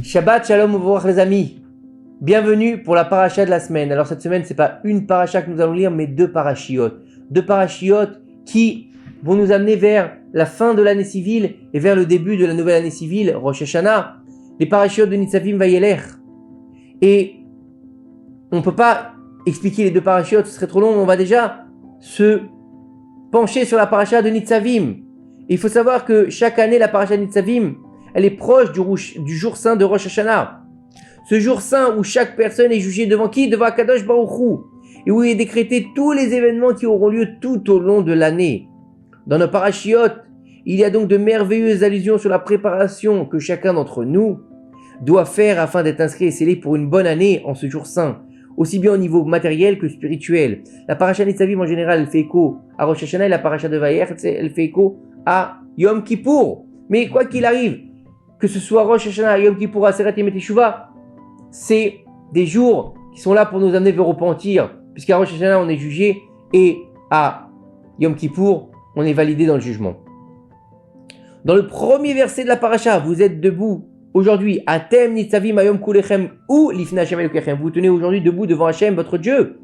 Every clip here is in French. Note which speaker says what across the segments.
Speaker 1: Shabbat Shalom Uvorach les amis. Bienvenue pour la paracha de la semaine. Alors cette semaine, c'est pas une paracha que nous allons lire, mais deux parachiotes. Deux parachiotes qui vont nous amener vers la fin de l'année civile et vers le début de la nouvelle année civile, Rosh Hashanah. Les parachiotes de Nitzavim Vayelech. Et on ne peut pas expliquer les deux parachiotes, ce serait trop long. On va déjà se pencher sur la paracha de Nitzavim. Et il faut savoir que chaque année, la paracha de Nitzavim, elle est proche du jour saint de Rosh Hashanah. Ce jour saint où chaque personne est jugée devant qui? Devant Akadosh Baruch Hu. Et où il est décrété tous les événements qui auront lieu tout au long de l'année. Dans nos parachiotes, il y a donc de merveilleuses allusions sur la préparation que chacun d'entre nous doit faire afin d'être inscrit et scellé pour une bonne année en ce jour saint, aussi bien au niveau matériel que spirituel. La paracha Nitzavim en général, elle fait écho à Rosh Hashanah et la paracha de Vayelech, elle fait écho à Yom Kippour. Mais quoi qu'il arrive, que ce soit Rosh Hashanah, Yom Kippour, Aseret Yom Teshuvah, c'est des jours qui sont là pour nous amener vers le repentir, puisqu'à Rosh Hashanah on est jugé et à Yom Kippour on est validé dans le jugement. Dans le premier verset de la paracha, vous êtes debout aujourd'hui, Atem Nitzavim Ayom Kulechem ou Lifnei Hashem Elokechem. Vous tenez aujourd'hui debout devant Hashem, votre Dieu.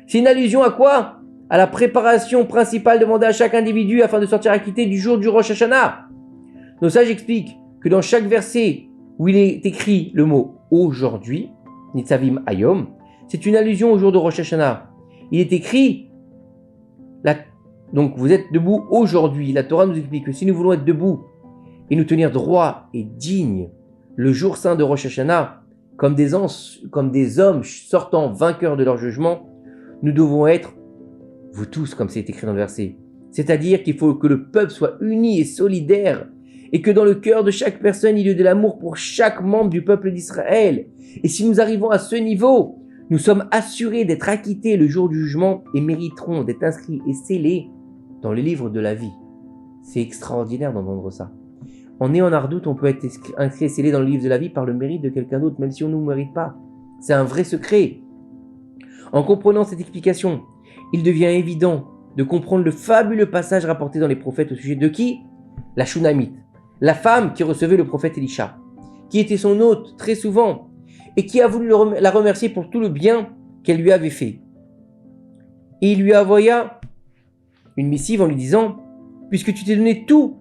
Speaker 1: C'est une allusion à quoi? À la préparation principale demandée à chaque individu afin de sortir acquitté du jour du Rosh Hashanah. Nos sages expliquent que dans chaque verset où il est écrit le mot aujourd'hui, Nitzavim Ayom, c'est une allusion au jour de Rosh Hashanah. Il est écrit, donc vous êtes debout aujourd'hui. La Torah nous explique que si nous voulons être debout et nous tenir droit et digne le jour saint de Rosh Hashanah, comme des hommes sortant vainqueurs de leur jugement, nous devons être, vous tous, comme c'est écrit dans le verset. C'est-à-dire qu'il faut que le peuple soit uni et solidaire, et que dans le cœur de chaque personne, il y ait de l'amour pour chaque membre du peuple d'Israël. Et si nous arrivons à ce niveau, nous sommes assurés d'être acquittés le jour du jugement et mériterons d'être inscrits et scellés dans le livre de la vie. C'est extraordinaire d'entendre ça. En ayant en ardoute, on peut être inscrit et scellé dans le livre de la vie par le mérite de quelqu'un d'autre, même si on ne nous mérite pas. C'est un vrai secret. En comprenant cette explication, il devient évident de comprendre le fabuleux passage rapporté dans les prophètes au sujet de qui? La Shunamite, la femme qui recevait le prophète Elisha, qui était son hôte très souvent, et qui a voulu la remercier pour tout le bien qu'elle lui avait fait. Et il lui envoya une missive en lui disant, puisque tu t'es donné tout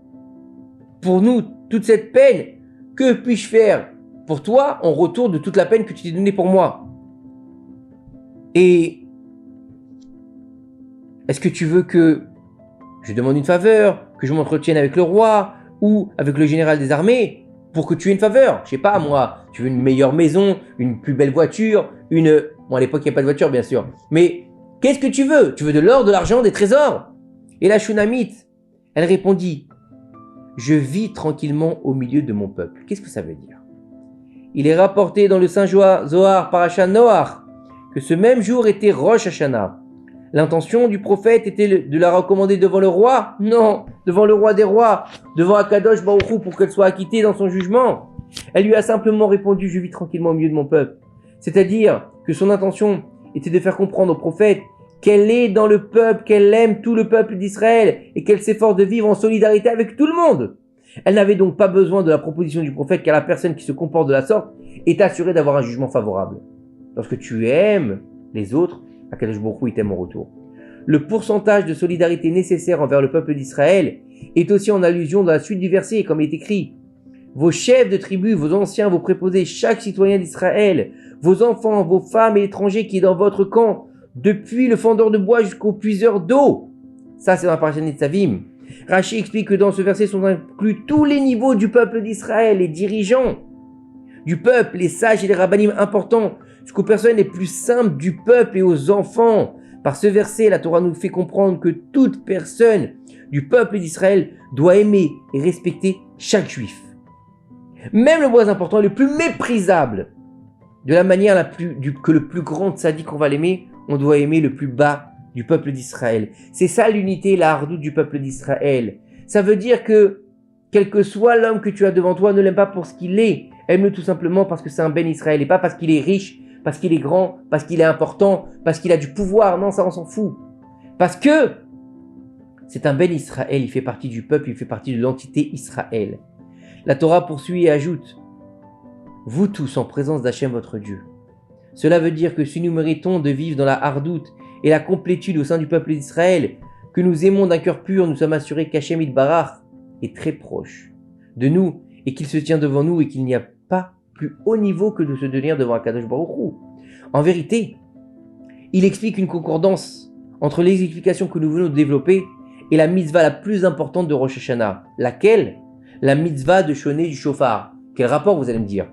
Speaker 1: pour nous, toute cette peine, que puis-je faire pour toi en retour de toute la peine que tu t'es donnée pour moi? Et est-ce que tu veux que je demande une faveur, que je m'entretienne avec le roi ou avec le général des armées pour que tu aies une faveur? Je sais pas, moi, tu veux une meilleure maison, une plus belle voiture, Bon, à l'époque, il n'y a pas de voiture, bien sûr. Mais qu'est-ce que tu veux? Tu veux de l'or, de l'argent, des trésors? Et la Shunamite, elle répondit, je vis tranquillement au milieu de mon peuple. Qu'est-ce que ça veut dire? Il est rapporté dans le Saint Zohar, Parashat Noach, que ce même jour était Rosh Hashanah. L'intention du prophète était de la recommander devant le roi? Non, devant le roi des rois, devant Akadosh Baruch Hu pour qu'elle soit acquittée dans son jugement. Elle lui a simplement répondu, je vis tranquillement au milieu de mon peuple. C'est-à-dire que son intention était de faire comprendre au prophète qu'elle est dans le peuple, qu'elle aime tout le peuple d'Israël et qu'elle s'efforce de vivre en solidarité avec tout le monde. Elle n'avait donc pas besoin de la proposition du prophète car la personne qui se comporte de la sorte est assurée d'avoir un jugement favorable. Lorsque tu aimes les autres, Akadosh Baruch Hu, il t'aime en retour. Le pourcentage de solidarité nécessaire envers le peuple d'Israël est aussi en allusion dans la suite du verset, comme il est écrit. Vos chefs de tribus, vos anciens, vos préposés, chaque citoyen d'Israël, vos enfants, vos femmes et étrangers qui est dans votre camp, depuis le fendeur de bois jusqu'au puiseur d'eau. Ça, c'est dans la paracha Nitzavim. Rachi explique que dans ce verset sont inclus tous les niveaux du peuple d'Israël, les dirigeants du peuple, les sages et les rabbinim importants, jusqu'aux personnes les plus simples du peuple et aux enfants. Par ce verset, la Torah nous fait comprendre que toute personne du peuple d'Israël doit aimer et respecter chaque juif. Même le moins important, le plus méprisable, de la manière que le plus grand tzaddik on va l'aimer, on doit aimer le plus bas du peuple d'Israël. C'est ça l'unité, la hardoute du peuple d'Israël. Ça veut dire que, quel que soit l'homme que tu as devant toi, ne l'aime pas pour ce qu'il est. Aime-le tout simplement parce que c'est un ben Israël et pas parce qu'il est riche, parce qu'il est grand, parce qu'il est important, parce qu'il a du pouvoir. Non, ça on s'en fout. Parce que c'est un ben Israël, il fait partie du peuple, il fait partie de l'entité Israël. La Torah poursuit et ajoute vous tous en présence d'Hachem votre Dieu. Cela veut dire que si nous méritons de vivre dans la hardoute et la complétude au sein du peuple d'Israël, que nous aimons d'un cœur pur, nous sommes assurés qu'Hachem Yitbarach est très proche de nous et qu'il se tient devant nous et qu'il n'y a pas plus haut niveau que de se tenir devant Akadosh Baruch Hu. En vérité, il explique une concordance entre les explications que nous venons de développer et la mitzvah la plus importante de Rosh Hashanah. Laquelle? La mitzvah de sonner du shofar. Quel rapport, vous allez me dire?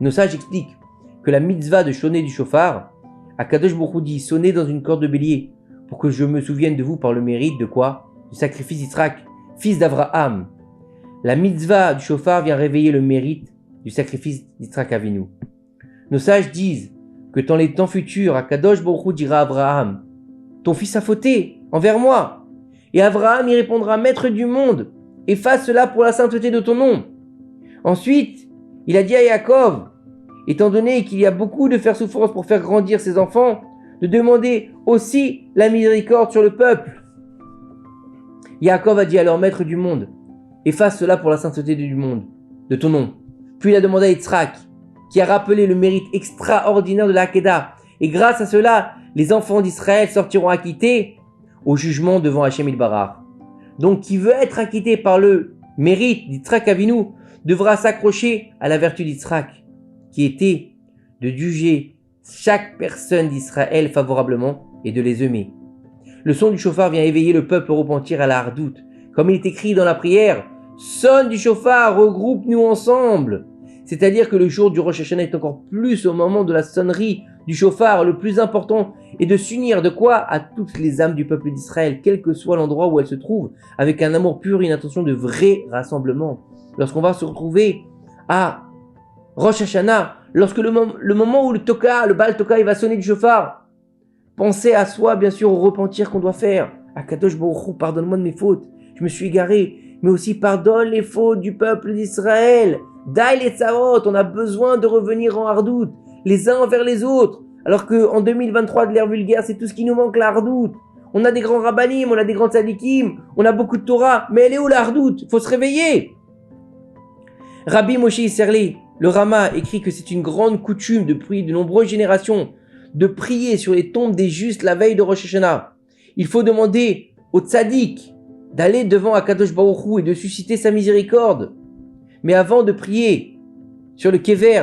Speaker 1: Nos sages expliquent que la mitzvah de sonner du shofar, Akadosh Baruch Hu dit sonner dans une corde de bélier pour que je me souvienne de vous par le mérite de quoi? Du sacrifice d'Israël, fils d'Abraham. La mitzvah du shofar vient réveiller le mérite du sacrifice d'Israël Avinu. Nos sages disent que dans les temps futurs, Akadosh Baruch Hu dira à Abraham: ton fils a fauté envers moi. Et Abraham y répondra: maître du monde, efface cela pour la sainteté de ton nom. Ensuite, il a dit à Yaakov, étant donné qu'il y a beaucoup de faire souffrance pour faire grandir ses enfants, de demander aussi la miséricorde sur le peuple. Yaakov a dit alors: maître du monde, efface cela pour la sainteté du monde, de ton nom. Puis il a demandé à Yitzhak, qui a rappelé le mérite extraordinaire de la Hakeda. Et grâce à cela, les enfants d'Israël sortiront acquittés au jugement devant Hachem Yitbarach. Donc, qui veut être acquitté par le mérite d'Yitzhak Avinu devra s'accrocher à la vertu d'Yitzhak, qui était de juger chaque personne d'Israël favorablement et de les aimer. Le son du chauffard vient éveiller le peuple au repentir à la hardoute. Comme il est écrit dans la prière, sonne du chauffard, regroupe-nous ensemble. C'est-à-dire que le jour du Rosh Hashanah est encore plus au moment de la sonnerie du chauffard. Le plus important est de s'unir de quoi? À toutes les âmes du peuple d'Israël, quel que soit l'endroit où elles se trouvent, avec un amour pur et une intention de vrai rassemblement. Lorsqu'on va se retrouver à Rosh Hashanah, lorsque le moment où le Baal Toka, il va sonner du chauffard, pensez à soi, bien sûr, au repentir qu'on doit faire. Akadosh Baruch Hu, pardonne-moi de mes fautes, je me suis égaré, mais aussi pardonne les fautes du peuple d'Israël. Daï les Tsaot, on a besoin de revenir en hardoute, les uns envers les autres. Alors qu'en 2023 de l'ère vulgaire, c'est tout ce qui nous manque, la hardoute. On a des grands rabbanim, on a des grands tzadikim, on a beaucoup de Torah, mais elle est où la hardoute? Il faut se réveiller. Rabbi Moshe Isserli, le Rama, écrit que c'est une grande coutume depuis de nombreuses générations de prier sur les tombes des justes la veille de Rosh Hashanah. Il faut demander au tzaddik d'aller devant Akadosh Baruch Hu et de susciter sa miséricorde. Mais avant de prier sur le kever,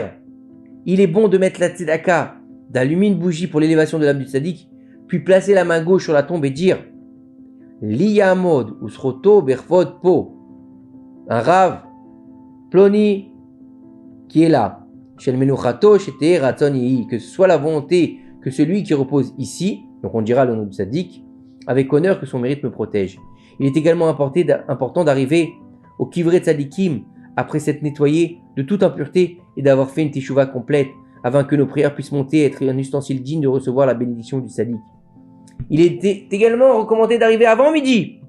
Speaker 1: il est bon de mettre la tzedaka, d'allumer une bougie pour l'élévation de l'âme du tzaddik, puis placer la main gauche sur la tombe et dire Li yamod usroto berfod po. Un rave, ploni, qui est là. Shel menuchato shete ratzon yehi. Que ce soit la volonté que celui qui repose ici, donc on dira le nom du tzaddik, avec honneur que son mérite me protège. Il est également important d'arriver au kivré tzaddikim après s'être nettoyé de toute impureté et d'avoir fait une teshuva complète, afin que nos prières puissent monter et être un ustensile digne de recevoir la bénédiction du tzaddik. Il est également recommandé d'arriver avant midi,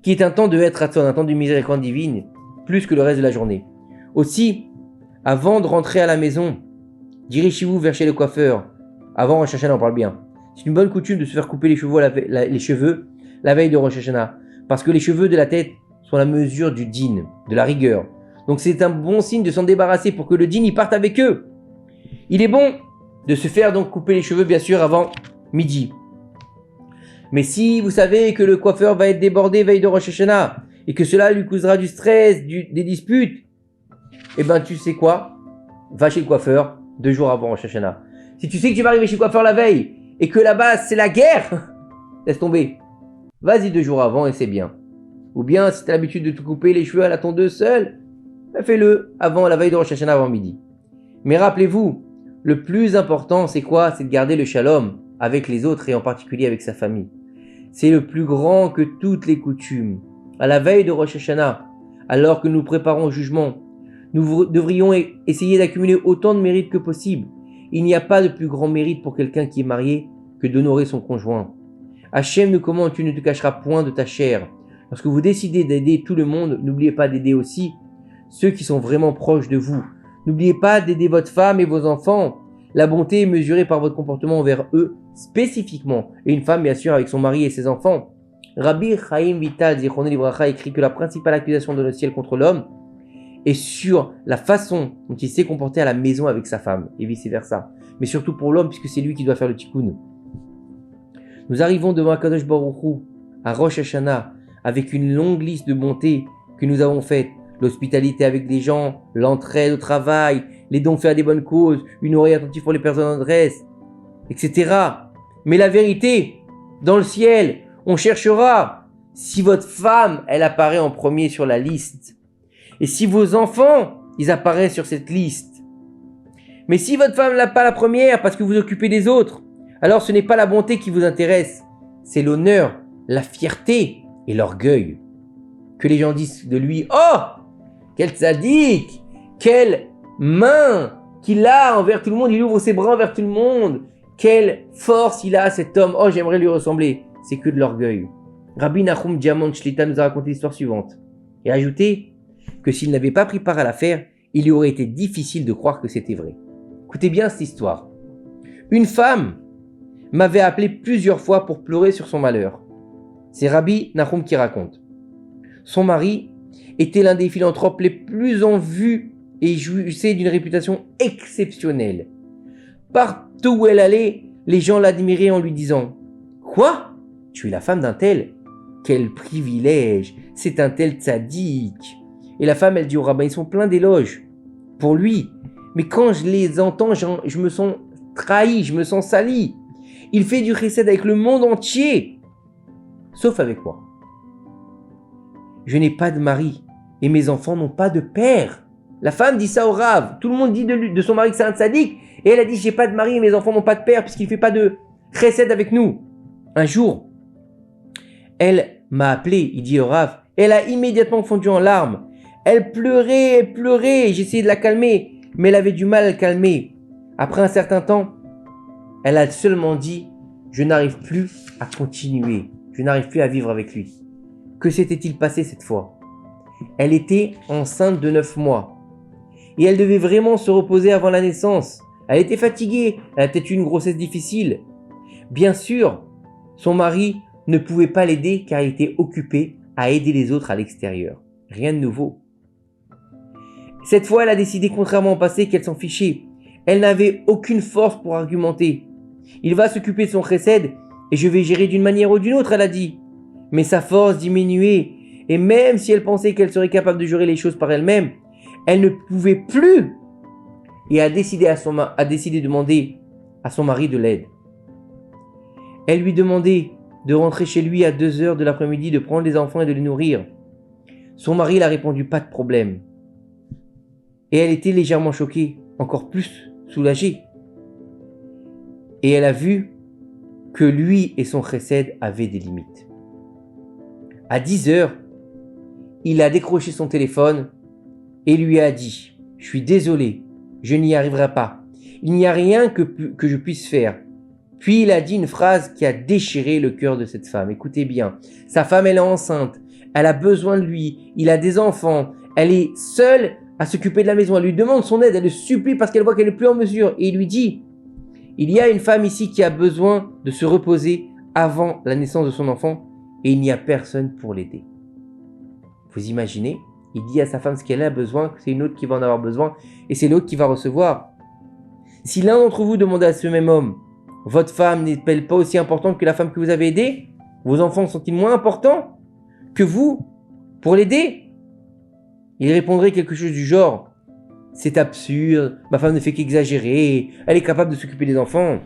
Speaker 1: qui est un temps de être un temps de miséricorde divine, plus que le reste de la journée. Aussi, avant de rentrer à la maison, dirigez-vous vers chez le coiffeur. Avant Rosh Hashanah, on parle bien. C'est une bonne coutume de se faire couper les cheveux la veille de Rosh Hashanah, parce que les cheveux de la tête sont la mesure du din, de la rigueur. Donc c'est un bon signe de s'en débarrasser pour que le din y parte avec eux. Il est bon de se faire donc couper les cheveux, bien sûr, avant midi. Mais si vous savez que le coiffeur va être débordé veille de Rosh Hashanah et que cela lui causera du stress, des disputes, eh ben tu sais quoi? Va chez le coiffeur 2 jours avant Rosh Hashanah. Si tu sais que tu vas arriver chez le coiffeur la veille et que là-bas c'est la guerre, laisse tomber. Vas-y 2 jours avant et c'est bien. Ou bien si tu as l'habitude de te couper les cheveux à la tondeuse seule, fais-le avant la veille de Rosh Hashanah avant midi. Mais rappelez-vous, le plus important c'est quoi? C'est de garder le shalom avec les autres et en particulier avec sa famille. C'est le plus grand que toutes les coutumes. À la veille de Rosh Hashanah, alors que nous préparons au jugement, nous devrions essayer d'accumuler autant de mérites que possible. Il n'y a pas de plus grand mérite pour quelqu'un qui est marié que d'honorer son conjoint. Hachem nous commande: tu ne te cacheras point de ta chair. Lorsque vous décidez d'aider tout le monde, n'oubliez pas d'aider aussi ceux qui sont vraiment proches de vous. N'oubliez pas d'aider votre femme et vos enfants. La bonté est mesurée par votre comportement envers eux spécifiquement. Et une femme, bien sûr, avec son mari et ses enfants. Rabbi Chaim Vital Zichrono Livracha écrit que la principale accusation de le ciel contre l'homme et sur la façon dont il s'est comporté à la maison avec sa femme, et vice-versa. Mais surtout pour l'homme, puisque c'est lui qui doit faire le tikkun. Nous arrivons devant Akadosh Baruch Hu, à Rosh Hashanah, avec une longue liste de bontés que nous avons faites. L'hospitalité avec des gens, l'entraide au travail, les dons faits à des bonnes causes, une oreille attentive pour les personnes en détresse, etc. Mais la vérité, dans le ciel, on cherchera si votre femme, elle apparaît en premier sur la liste. Et si vos enfants, ils apparaissent sur cette liste. Mais si votre femme n'a pas la première parce que vous occupez des autres, alors ce n'est pas la bonté qui vous intéresse, c'est l'honneur, la fierté et l'orgueil. Que les gens disent de lui, oh, quel tzaddik, quelle main qu'il a envers tout le monde, il ouvre ses bras envers tout le monde, quelle force il a cet homme, oh j'aimerais lui ressembler. C'est que de l'orgueil. Rabbi Nachum Diamond Shlita nous a raconté l'histoire suivante et a ajouté que s'il n'avait pas pris part à l'affaire, il lui aurait été difficile de croire que c'était vrai. Écoutez bien cette histoire. Une femme m'avait appelé plusieurs fois pour pleurer sur son malheur. C'est Rabbi Nachum qui raconte. Son mari était l'un des philanthropes les plus en vue et jouissait d'une réputation exceptionnelle. Partout où elle allait, les gens l'admiraient en lui disant « Quoi ? Tu es la femme d'un tel ? Quel privilège ! C'est un tel tzaddik !» Et la femme, elle dit au rabbin, ils sont pleins d'éloges pour lui. Mais quand je les entends, je me sens trahi, je me sens sali. Il fait du chesed avec le monde entier, sauf avec moi. Je n'ai pas de mari et mes enfants n'ont pas de père. La femme dit ça au Rav. Tout le monde dit de son mari que c'est un tzaddik. Et elle a dit, j'ai pas de mari et mes enfants n'ont pas de père puisqu'il ne fait pas de chesed avec nous. Un jour, elle m'a appelé, il dit au Rav. Elle a immédiatement fondu en larmes. Elle pleurait. J'essayais de la calmer, mais elle avait du mal à le calmer. Après un certain temps, elle a seulement dit, je n'arrive plus à continuer. Je n'arrive plus à vivre avec lui. Que s'était-il passé cette fois ? Elle était enceinte de 9 mois. Et elle devait vraiment se reposer avant la naissance. Elle était fatiguée. Elle a peut-être eu une grossesse difficile. Bien sûr, son mari ne pouvait pas l'aider car il était occupé à aider les autres à l'extérieur. Rien de nouveau. Cette fois, elle a décidé, contrairement au passé, qu'elle s'en fichait. Elle n'avait aucune force pour argumenter. Il va s'occuper de son chesed et je vais gérer d'une manière ou d'une autre, elle a dit. Mais sa force diminuait. Et même si elle pensait qu'elle serait capable de gérer les choses par elle-même, elle ne pouvait plus. Et a décidé de demander à son mari de l'aide. Elle lui demandait de rentrer chez lui à 2 heures de l'après-midi, de prendre les enfants et de les nourrir. Son mari l'a répondu, pas de problème. Et elle était légèrement choquée, encore plus soulagée. Et elle a vu que lui et son chesed avaient des limites. À 10 heures, il a décroché son téléphone et lui a dit « Je suis désolé, je n'y arriverai pas. Il n'y a rien que je puisse faire. » Puis il a dit une phrase qui a déchiré le cœur de cette femme. Écoutez bien, sa femme elle est enceinte, elle a besoin de lui, il a des enfants, elle est seule à s'occuper de la maison, elle lui demande son aide, elle le supplie parce qu'elle voit qu'elle n'est plus en mesure. Et il lui dit « Il y a une femme ici qui a besoin de se reposer avant la naissance de son enfant et il n'y a personne pour l'aider. » Vous imaginez ? Il dit à sa femme ce qu'elle a besoin, c'est une autre qui va en avoir besoin et c'est l'autre qui va recevoir. Si l'un d'entre vous demandait à ce même homme, votre femme n'est-elle pas aussi importante que la femme que vous avez aidée ? Vos enfants sont-ils moins importants que vous pour l'aider ? Il répondrait quelque chose du genre « C'est absurde, ma femme ne fait qu'exagérer, elle est capable de s'occuper des enfants. »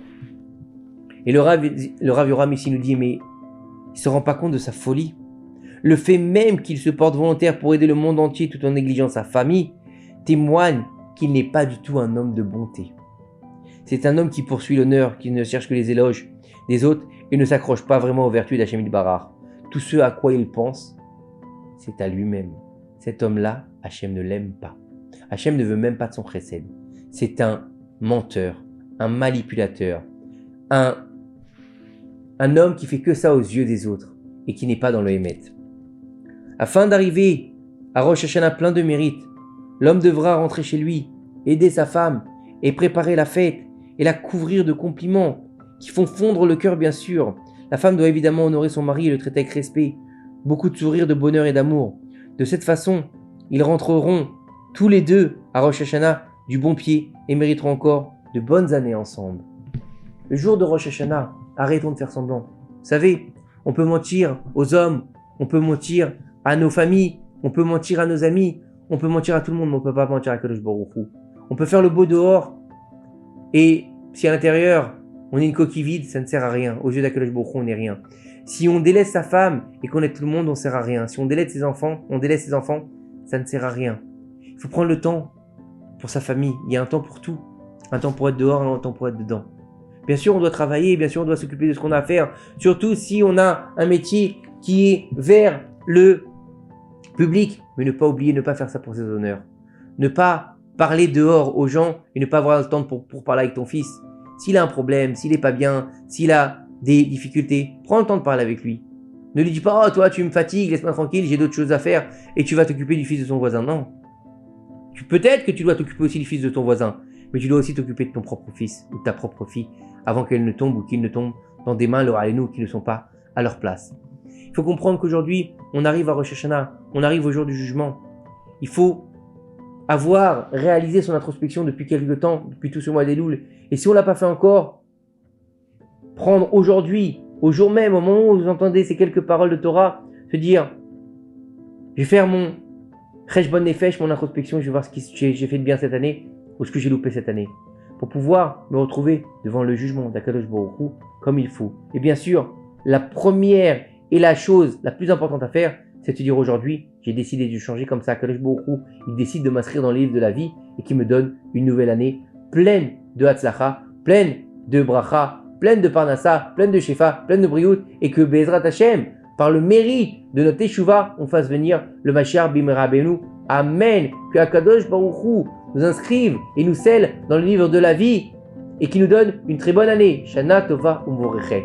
Speaker 1: Et le Rav Yoram ici nous dit « Mais il ne se rend pas compte de sa folie. Le fait même qu'il se porte volontaire pour aider le monde entier tout en négligeant sa famille témoigne qu'il n'est pas du tout un homme de bonté. C'est un homme qui poursuit l'honneur, qui ne cherche que les éloges des autres et ne s'accroche pas vraiment aux vertus d'Hachem Barar. Tout ce à quoi il pense, c'est à lui-même. Cet homme-là, Hachem ne l'aime pas. Hachem ne veut même pas de son chesed. C'est un menteur, un manipulateur, un homme qui fait que ça aux yeux des autres et qui n'est pas dans le Hémet. Afin d'arriver à Rosh Hashanah plein de mérite, l'homme devra rentrer chez lui, aider sa femme et préparer la fête et la couvrir de compliments qui font fondre le cœur bien sûr. La femme doit évidemment honorer son mari et le traiter avec respect, beaucoup de sourires, de bonheur et d'amour. De cette façon, ils rentreront tous les deux à Rosh Hashanah du bon pied et mériteront encore de bonnes années ensemble. Le jour de Rosh Hashanah, arrêtons de faire semblant. Vous savez, on peut mentir aux hommes, on peut mentir à nos familles, on peut mentir à nos amis, on peut mentir à tout le monde, mais on ne peut pas mentir à Kadosh Baruch Hu. On peut faire le beau dehors, et si à l'intérieur, on est une coquille vide, ça ne sert à rien. Aux yeux d'Akadosh Baruch Hu, on n'est rien. Si on délaisse sa femme et qu'on aide tout le monde, on ne sert à rien. Si on délaisse ses enfants, ça ne sert à rien. Il faut prendre le temps pour sa famille. Il y a un temps pour tout. Un temps pour être dehors et un temps pour être dedans. Bien sûr, on doit travailler, bien sûr, on doit s'occuper de ce qu'on a à faire. Surtout si on a un métier qui est vers le public. Mais ne pas oublier, ne pas faire ça pour ses honneurs. Ne pas parler dehors aux gens et ne pas avoir le temps pour parler avec ton fils. S'il a un problème, s'il n'est pas bien, s'il a des difficultés, prends le temps de parler avec lui. Ne lui dis pas « Oh, toi, tu me fatigues, laisse-moi tranquille, j'ai d'autres choses à faire. » Et tu vas t'occuper du fils de ton voisin. Non. Peut-être que tu dois t'occuper aussi du fils de ton voisin, mais tu dois aussi t'occuper de ton propre fils ou de ta propre fille avant qu'elle ne tombe ou qu'il ne tombe dans des mains, qui ne sont pas à leur place. Il faut comprendre qu'aujourd'hui, on arrive à Rosh Hashanah, on arrive au jour du jugement. Il faut avoir réalisé son introspection depuis quelque temps, depuis tout ce mois d'Elul. Et si on ne l'a pas fait encore, prendre aujourd'hui, au jour même, au moment où vous entendez ces quelques paroles de Torah, se dire, je vais faire mon Cheshbon Nefesh, mon introspection, je vais voir ce que j'ai fait de bien cette année ou ce que j'ai loupé cette année, pour pouvoir me retrouver devant le jugement d'Akadosh Baruch Hu comme il faut. Et bien sûr, la première et la chose la plus importante à faire, c'est de se dire aujourd'hui, j'ai décidé de changer comme ça. Akadosh Baruch Hu, il décide de m'inscrire dans le livre de la vie et qui me donne une nouvelle année pleine de Hatzlacha, pleine de Bracha, pleine de Parnassa, pleine de Shefa, pleine de Briout, et que Be'ezrat Hashem, par le mérite de notre Teshuvah, on fasse venir le Mashiach Bimera Benu. Amen. Que Akadosh Baruch Hu nous inscrive et nous scelle dans le livre de la vie et qui nous donne une très bonne année. Shana Tova Umvorechet.